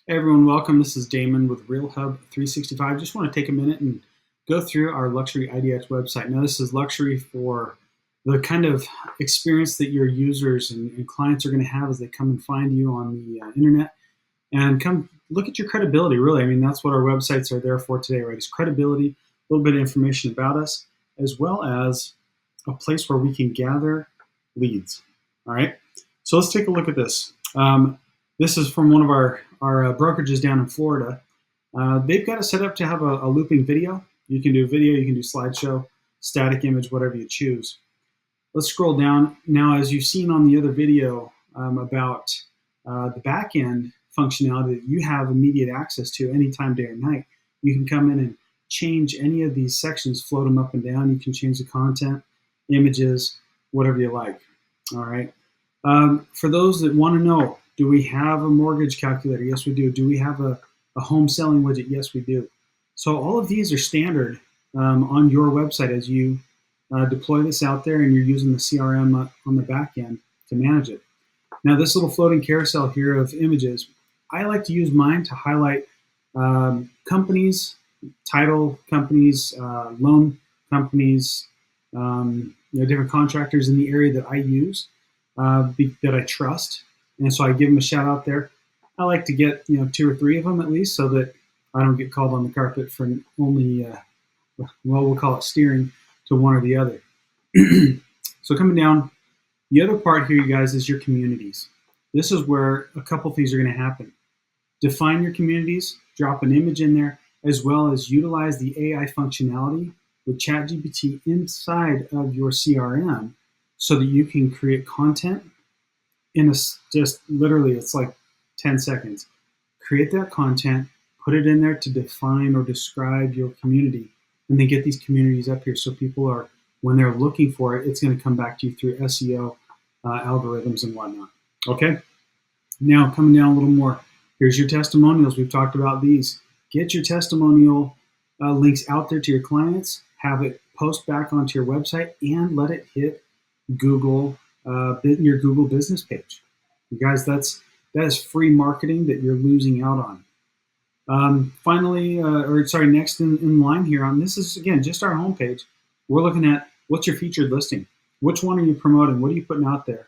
Hey everyone, welcome. This is Damon with Real Hub 365. Just want to take a minute and go through our luxury IDX website. Now, this is luxury for the kind of experience that your users and clients are going to have as they come and find you on the internet and come look at your credibility. Really, I mean, that's what our websites are there for today, right? Is credibility, a little bit of information about us, as well as a place where we can gather leads. All right. So let's take a look at this. This is from one of our brokerages down in Florida. They've got it set up to have a looping video. You can do video, you can do slideshow, static image, whatever you choose. Let's scroll down. Now, as you've seen on the other video about the back end functionality that you have immediate access to anytime, day or night, you can come in and change any of these sections, float them up and down. You can change the content, images, whatever you like. All right. For those that want to know, do we have a mortgage calculator? Yes, we do. Do we have a home selling widget? Yes, we do. So all of these are standard on your website as you deploy this out there and you're using the CRM on the back end to manage it. Now, this little floating carousel here of images, I like to use mine to highlight companies, title companies, loan companies, different contractors in the area that I use, that I trust. And so I give them a shout out there. I like to get 2 or 3 of them at least, so that I don't get called on the carpet for only we'll call it steering to one or the other. So coming down, the other part here, you guys, is your communities. This is where a couple things are going to happen. Define your communities, drop an image in there, as well as utilize the AI functionality with ChatGPT inside of your CRM so that you can create content in just literally, it's like 10 seconds. Create that content, put it in there to define or describe your community, and then get these communities up here so people are, when they're looking for it, it's going to come back to you through SEO algorithms and whatnot. Okay. Now coming down a little more, here's your testimonials. We've talked about these. Get your testimonial links out there to your clients, have it post back onto your website, and let it hit Google, your Google business page. You guys, that is free marketing that you're losing out on. Next in line here on this is, again, just our homepage. We're looking at what's your featured listing. Which one are you promoting? What are you putting out there?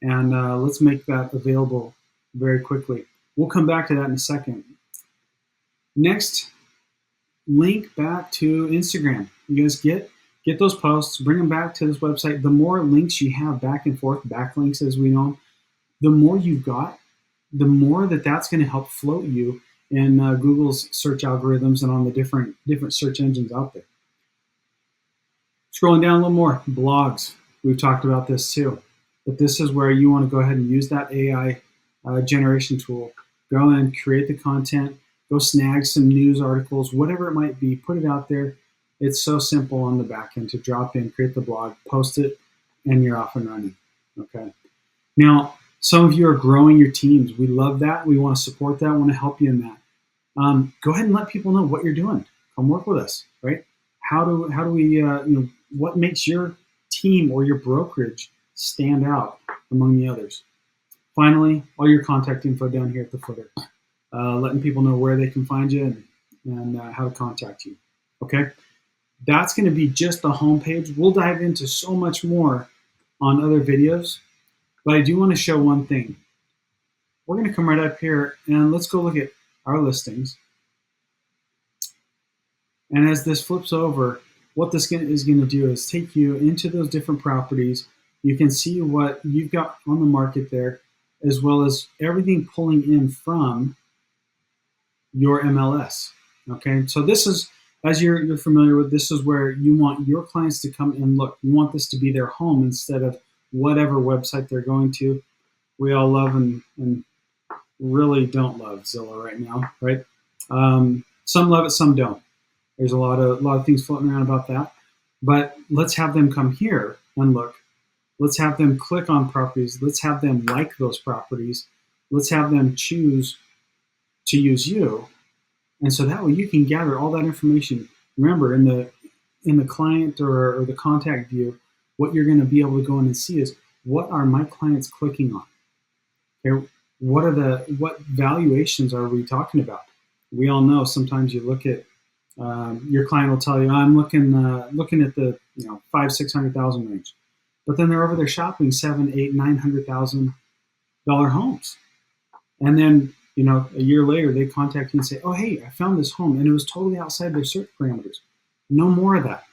And let's make that available very quickly. We'll come back to that in a second. Next, link back to Instagram. You guys get those posts, bring them back to this website. The more links you have back and forth, backlinks as we know, the more you've got, the more that's going to help float you in Google's search algorithms and on the different search engines out there. Scrolling down a little more, blogs. We've talked about this too, but this is where you want to go ahead and use that AI generation tool. Go and create the content, go snag some news articles, whatever it might be, put it out there. It's so simple on the back end to drop in, create the blog, post it, and you're off and running. Okay. Now, some of you are growing your teams. We love that. We want to support that. We want to help you in that. Go ahead and let people know what you're doing. Come work with us, right? How do we, what makes your team or your brokerage stand out among the others? Finally, all your contact info down here at the footer, letting people know where they can find you and how to contact you. Okay. That's going to be just the homepage. We'll dive into so much more on other videos, but I do want to show one thing. We're going to come right up here and let's go look at our listings. And as this flips over, what this is going to do is take you into those different properties. You can see what you've got on the market there, as well as everything pulling in from your MLS. Okay, so this is, as you're familiar with, this is where you want your clients to come and look. You want this to be their home instead of whatever website they're going to. We all love and really don't love Zillow right now, right? Some love it, some don't. There's a lot of things floating around about that. But let's have them come here and look. Let's have them click on properties. Let's have them like those properties. Let's have them choose to use you. And so that way you can gather all that information. Remember, in the client or the contact view, what you're going to be able to go in and see is, what are my clients clicking on? Okay, what valuations are we talking about? We all know sometimes you look at your client will tell you, I'm looking at the 500,000-600,000 range, but then they're over there shopping 700,000, 800,000, 900,000 dollar homes, and then a year later they contact you and say, oh hey, I found this home and it was totally outside their search parameters. No more of that.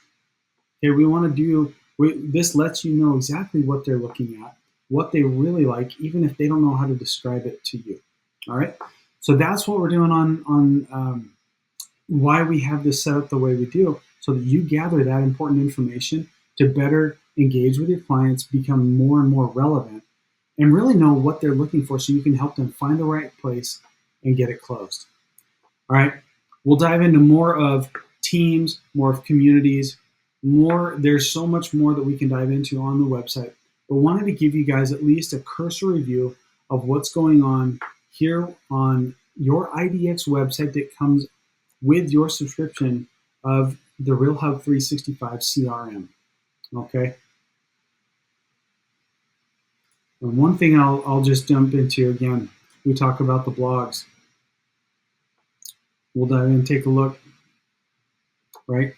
Okay, we want to do. This lets you know exactly what they're looking at, what they really like, even if they don't know how to describe it to you. All right. So that's what we're doing on why we have this set up the way we do, so that you gather that important information to better engage with your clients, become more and more relevant, and really know what they're looking for, so you can help them find the right place and get it closed. All right. We'll dive into more of teams, more of communities, more. There's so much more that we can dive into on the website, but wanted to give you guys at least a cursory view of what's going on here on your IDX website that comes with your subscription of the RealHub 365 CRM. Okay. And one thing I'll just jump into again, we talk about the blogs. We'll dive in and take a look. Right?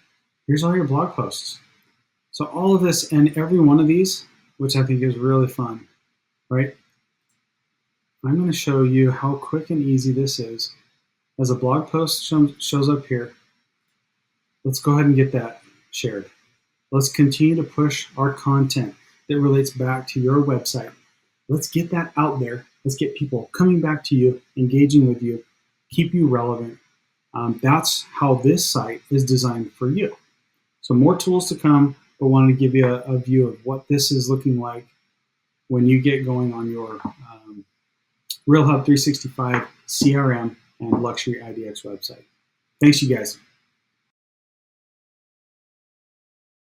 Here's all your blog posts. So all of this and every one of these, which I think is really fun, right? I'm going to show you how quick and easy this is. As a blog post shows up here, let's go ahead and get that shared. Let's continue to push our content that relates back to your website. Let's get that out there. Let's get people coming back to you, engaging with you, keep you relevant. That's how this site is designed for you. So more tools to come, but wanted to give you a view of what this is looking like when you get going on your RealHub 365 CRM and Luxury IDX website. Thanks, you guys.